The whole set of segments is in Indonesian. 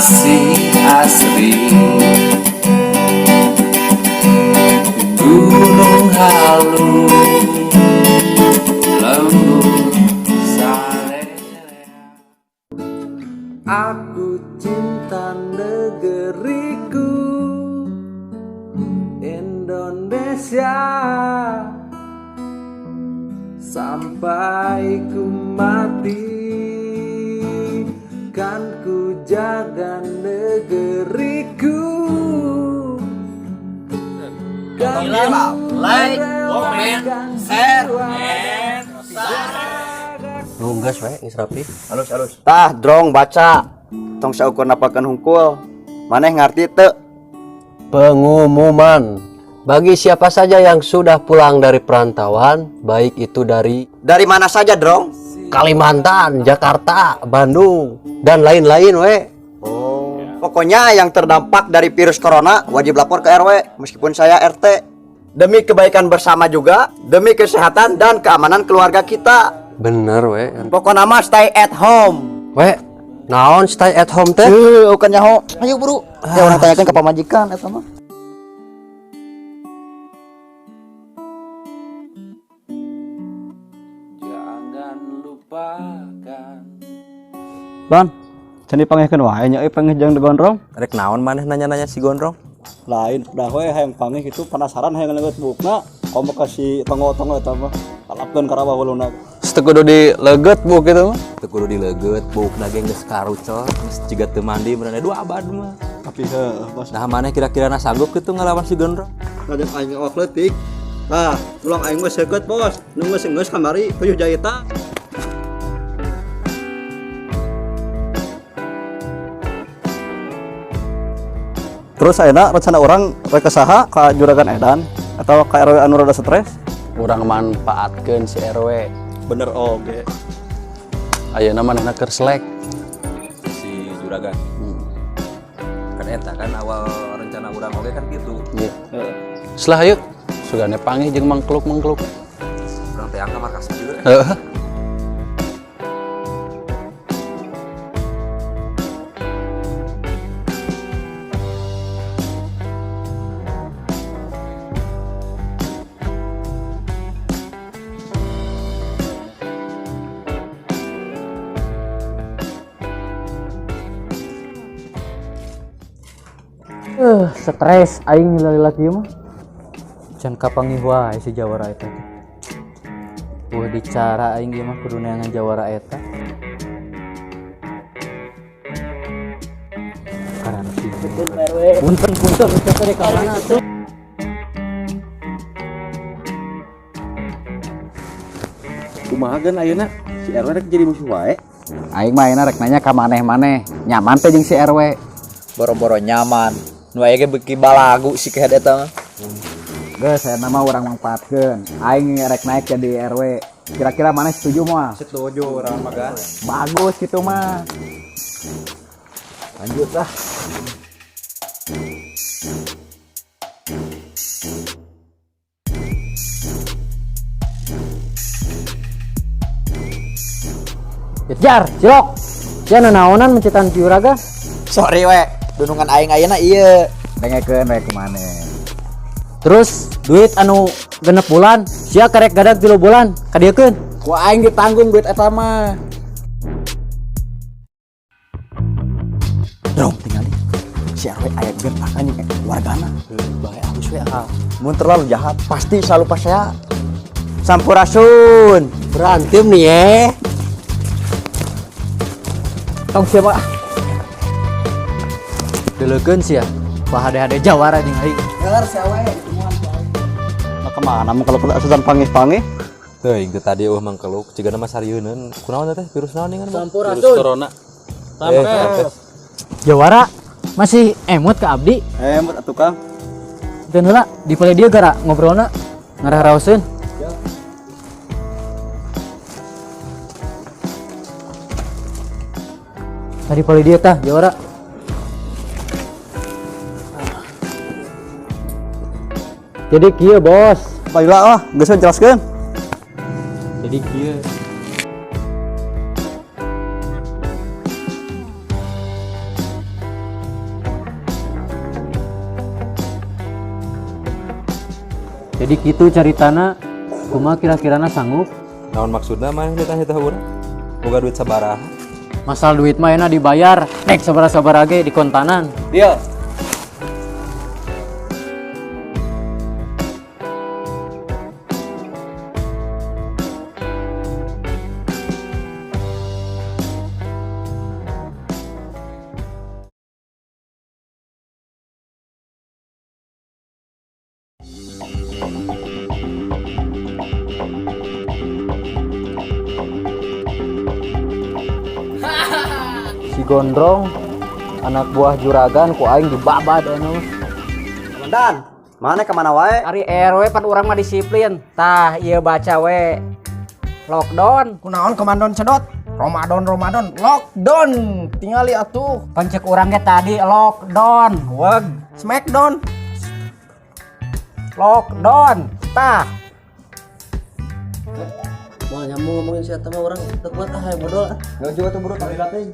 masih asri. Gunung halu lembut salera. Aku cinta negeriku Indonesia, sampai ku mati kan ku jaga negeriku. Like, comment, share, Nunggas we, geus rapi. Halus. Tah, drong baca. Tong saukur napakeun hungkul. Maneh ngarti teu? Pengumuman bagi siapa saja yang sudah pulang dari perantauan, baik itu dari Dari mana saja, drong? Kalimantan, Jakarta, Bandung, dan lain-lain we. Oh, pokoknya yang terdampak dari virus corona wajib lapor ke RW meskipun saya RT. Demi kebaikan bersama juga, demi kesehatan dan keamanan keluarga kita. Bener we. Pokoknya mah stay at home. We, naon stay at home teh? Bukan nyaho. Ayo buru. Ya orang tanyakan ke pamajikan eta mah. Jangan lupakan. Ban, can dipangihkeun wae nya pangih jeung digondrong. Rek naon maneh nanya-nanya si Gondrong? Lain udah we hayang pangih itu penasaran hayang ngeleut bukna. Komo kasih tonggo-tonggo eta mah. Kalapkeun ka rawa huluna. Teu kudu dileget bu kitu mah. Teu kudu dileget, bukna ge geus karucot, geus jiga teu mandi benerna dua abad mah. Tapi heuh, bos. Nah maneh kira-kira sanggup kitu ngalawan si Gondrong? Ngajak aing awak leutik. Tah, tulang aing mah seukeut, bos. Nu geus kamari tuyuh jahita. Terus ayeuna rencana orang rek saha ka Juragan Edan atau ka RW anu rada stres? Urang manfaatkeun si RW. Bener oge. Ayeuna manehna keur selek. Si Juragan. Kan eta kan awal rencana urang oge kan gitu. Iya. Selah yuk, sugane panggih jeung mangkluk-mangkluk. Urang teh angka markas juga. Heeh. Stres aing lila-lila kieu mah. Can kapanggih wae si jawara eta teh. Wah dicara aing ieu mah kudu neangan jawara eta. Karana sih. Punten kita teh ka mana tuh? Kumaha geun ayeuna si RW rek jadi musuh wae. Aing mah ayeuna rek nanya ka maneh-maneh. Nyaman teh jeung si RW. Boro-boro nyaman. Nu aya ge beuki balagu si kehead eta mah. Geus saya nama urang mangpaatkeun. Aing rek naik jadi RW. Kira-kira maneh setuju moal? Setuju urang mah kan. Bagus gitu mah. Lanjut lah. Jar, cilok. Sia naonan mencitan Juraga. Sorry we, dunungan aing ayeuna ieu. Dengekeun we kumaneh. Terus duit anu genep bulan, sia karek gadag 3 bulan. Kadiekeun. Ku aing ditanggung duit eta mah. Drong tingali. Si RW aya gen anjing wargana. Bae halus we akal. Mun terlalu jahat pasti selalu pas saya. Sampurasun. Berantem nih ya. Tong siapa? Delegeun sia. Pahade-hade jawara jeung aing. Dengar si awe ditemuan si awe. Nah kemana mau kalau kudu asusan pangih-pangih? Teuing teu tadi mangkeluk cigana mah sarieun. Kunaon teh virus naon ningan? Sampurasun. Corona. Jawara masih emut ke abdi. Emut atuh Kang. Dan heula di pale dia gara ngobrolna ngarah-raoseun. Tadi pale dia tah Jawara. Jadi kieu bos. Baiklah geus jelaskeun. Jadi kieu. Jadi gitu ceritana. Kumaha kira-kirana sanggup? Naon maksudna mah ditanya teh urang? Boga duit sabaraha? Masal duit mah enak dibayar. Nek sabaraha-sabaraha ge di kontanan. Dia. Si Gondrong anak buah juragan ku aing dibabad anu. Komandan, mana kemana wae? Ari RW pan urang mah disiplin. Tah ieu baca we. Lockdown. Kunaon komandan cedot? Ramadan lockdown. Tingali atuh. Pancek urang ge tadi lockdown. Weg. Smackdown. Lockdown. Tah. Mau nyambung ngomongin si mah orang tekuat yang bodol. Enggak juga tuh bro tadi latih.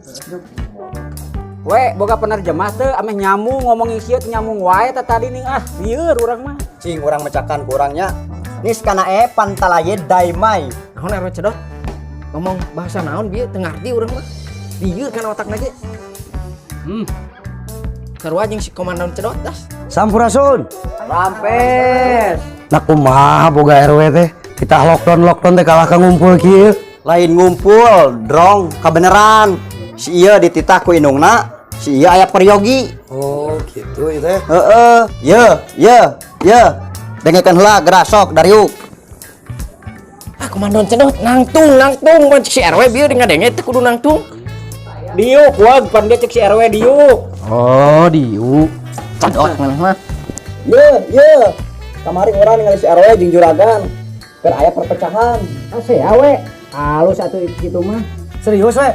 We boga penerjemah teu ameh nyamung ngomongin sieu nyamung wae teh tadi nih lieur urang mah. Cing urang mecakan kurangnya. Nis kana pantalaye daimai. Naon RW cedot? Ngomong bahasa naon bieu teu ngarti urang mah. Lieur kana otakna ge. Sarua jeung si komandan cedot das. Sampurasun. Rampes. Nah kumaha boga RW teh? Kita lockdown teh kalah ka ngumpul kieu. Lain ngumpul, drong, kabeneran. Si ieu dititah ku indungna, si ieu aya peryogi. Oh gitu itu ya. Heeh. Ye. Dengekeun heula gerasok dariuk. Komandan cedot nangtung pan si RW bieu dengadenge teh kudu nangtung. Diuk wag pan dia cek si RW diuk. Oh, diu. Cedot mah. Ye. Kamari urang ningali si RW jeung juragan. Keur aya perpecahan. Asa we. Halus atuh kitu mah. Serius we?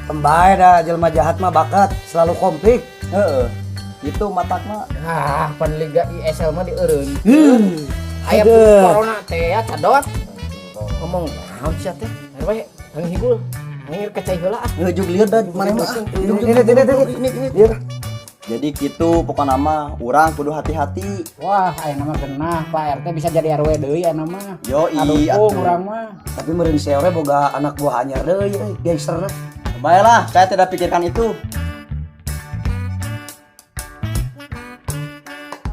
Tembae dah jelema jahat mah bakat selalu konflik. Heeh. Itu matakna. Pan liga ISL mah dieureun. Aya corona teh ya cadot. Ngomong naon sia teh? RW panghibul. Ngir kecai heula ah. Ngejug lieur dah mana mah. Ini. Jadi gitu pokoknya nama urang kudu hati-hati. Wah, aya nama genah Pak RT bisa jadi RW deui aya nama. Yo Adukung urang mah. Tapi meureun si RW boga anak buah anyar deui gangsterna. Baiklah, saya tidak pikirkan itu.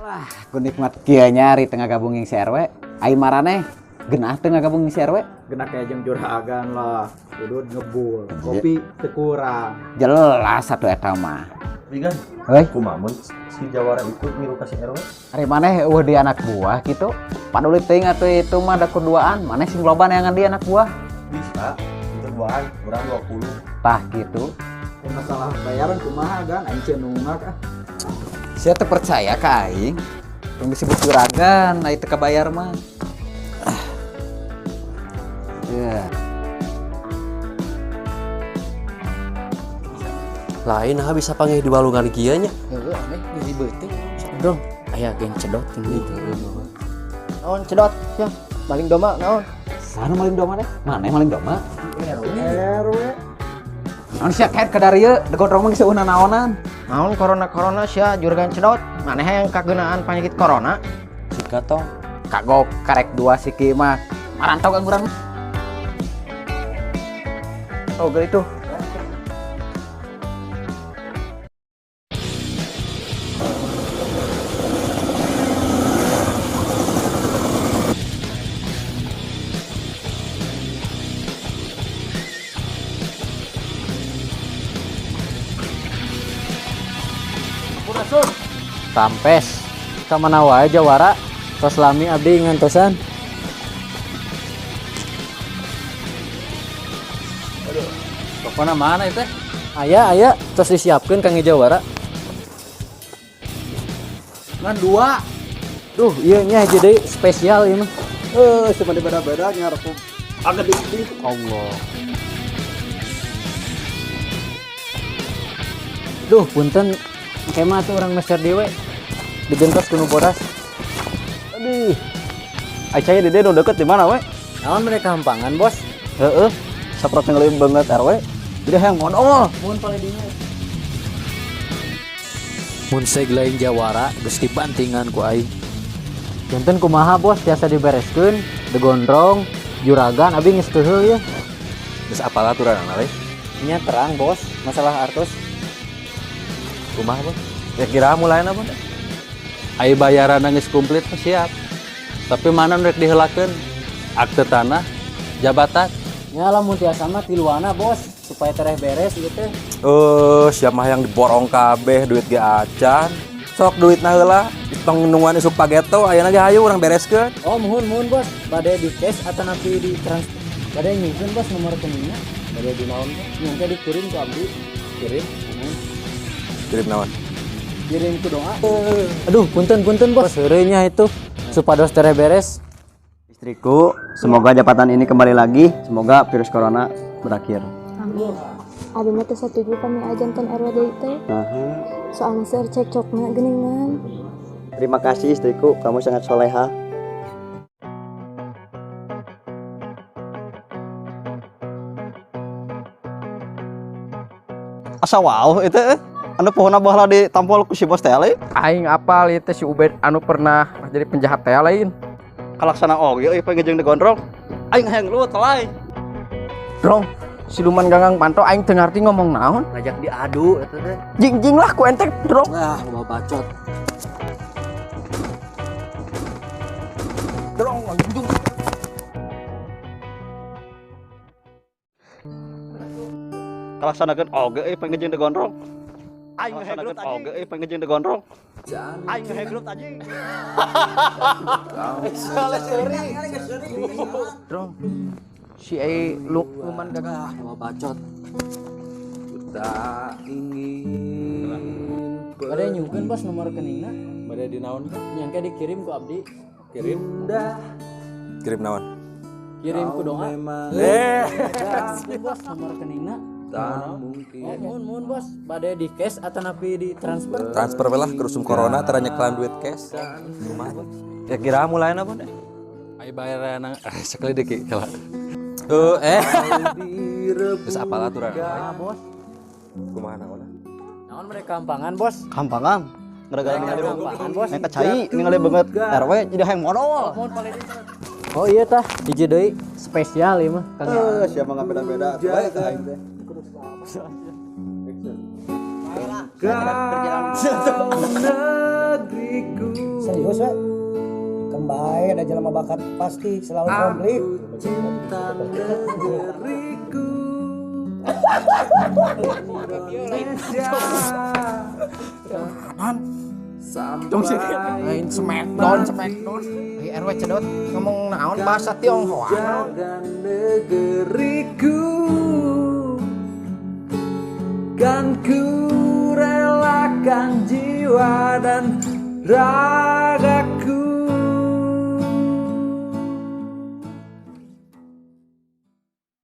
Wah, ku nikmat kieu nyari tengah gabung jeung si RW. Ai maraneh genah teu ngagabung jeung si RW. Genah kayak jeung juragan lah. Kudu ngebul. Kopi teu kurang. Jelas satu eta mah. Bigan. Heuy, Kumamun si Jawara itu miru ka si RW? ari maneh eueuh di anak buah kitu. Paduli teuing atuh itu mah da kuduaan, maneh sing loba neangan di anak buah. Bisa. Itu buahan kurang 20. Tah gitu. Masalah bayaran kumaha gan aing cenungak ah. Sia teu percaya ka aing. Yang disebut juragan, ai teu kabayar mah. Ya. Lain bisa panggil di walungan kieu nya. Heueuh aneh jadi beuting. Bro, aya geng cedot gitu. Naon cedot? Ya, maling doma naon? Sana maling doma teh? Maneh maling doma? RW. Naon sia kaet ka darieu, degodrong mah geus eueuh naonan. Naon corona sia juragan cedot? Maneh yang kageunaan penyakit corona? Sika tong. Kagok karek dua siki mah. Marantau ka urang. Oh, gitu. Rampes ka mana wae Jawara tos lami abdi ngantosan. Pokona mana itu? Aya tos disiapkeun Kang Jawara. Ngan dua. Duh, ieu nya jadi spesial ieu mah. Cuma beda-beda ngarep agak dikit. Allah. Duh, punten kemah tuh orang Mesir dewe digentos kuno bodas. Aduh. Acaya dede udah deket di mana we? Naon mereka hampangan, Bos? Heeh. Saprot ngelim banget RW. Jadi hayang modal. Mun pale dinya. Mun seglain Jawara geus dibantingan ku aing. Janten kumaha bos tiasa dibereskeun, degondrong, juragan abi geus teu heuh ya. Geus apalah aturan we? Nya terang bos, masalah artos. Kumaha bos? Kira-kira mulaina bos? Ai bayaran geus komplit mah siap. Tapi mana rek diheulakeun? Akte tanah, jabatan. Nya lamun tiasa mah tiluana bos, supaya tereh beres ieu teh. Siapa mah yang diborong kabeh duit ge acan. Sok duitna heula, tong nungguan isuk pageto, ayeuna ge hayu urang bereskeun. Oh muhun bos, bade di cash atau nanti di transfer. Bade nyimpen bos nomor rekeningnya, bade di naon bos. Nyangka dikirim ke abdi, kirim. Kirim naon? Kirim ke doa. Aduh, punten bos, heureunya itu supados tereh beres. Istriku, semoga jabatan ini kembali lagi. Semoga virus corona berakhir. Amin. Abi mah teh setuju kami ajantan RW deui teh. Soalnya seur cekcokna geuningan. Terima kasih istriku, kamu sangat soleha. Asa wow itu anu pohonna baheula ditampol ku si bos teh lain. Aing apal ieu teh si Ubed anu pernah jadi penjahat teh lain. Kalaksana oge euy pengen digondrong. Aing hayang luwet lain. Drong, siluman ganggang panto aing teu ngarti ngomong naon. Ngajak diadu eta teh. Jing lah ku ente drong. Wah, mau bacot. Drong anjing. Kalaksanakeun oge euy pengen digondrong. Aing hayang oge euy pengen digondrong. Aing hayang gelut anjing. Drong. Si luman ganggang Mau bacot. Tak ingin Bade nyimpen bos nomor rekeningna, Bade di naon? nyangka dikirim ke abdi, Kirim. Kirim naon? kirim ke doa. Eh, Bos nomor rekeningna. tak mungkin. Oh, mohon bos, bade di cash atau napi di transfer. Transfer we lah ke rusum corona tara nyeklan duit cash. Kumaha bos? Kira-kira mulaina bos? Ai bayaran sekali deui kala. Geus apalah aturan we? Bos, Kumaha naon? naon mereka kampangan bos? Kampangan. Gara-gara ningali Kampangan bos. Eta cai ningali banget RW jadi hayang modal. Oh iya tah, hiji deui spesial ieu mah. Kang. Siapa nggak beda-beda. Baik aing teh. Negeriku. Serius we? Kembali ada jelema bakat pasti selalu komplit. Cinta negeriku. Indonesia. Sampai Main smackdown. Di RW cedot ngomong naon bahasa Tionghoa. jaga negeriku. Kan ku relakan jiwa dan raga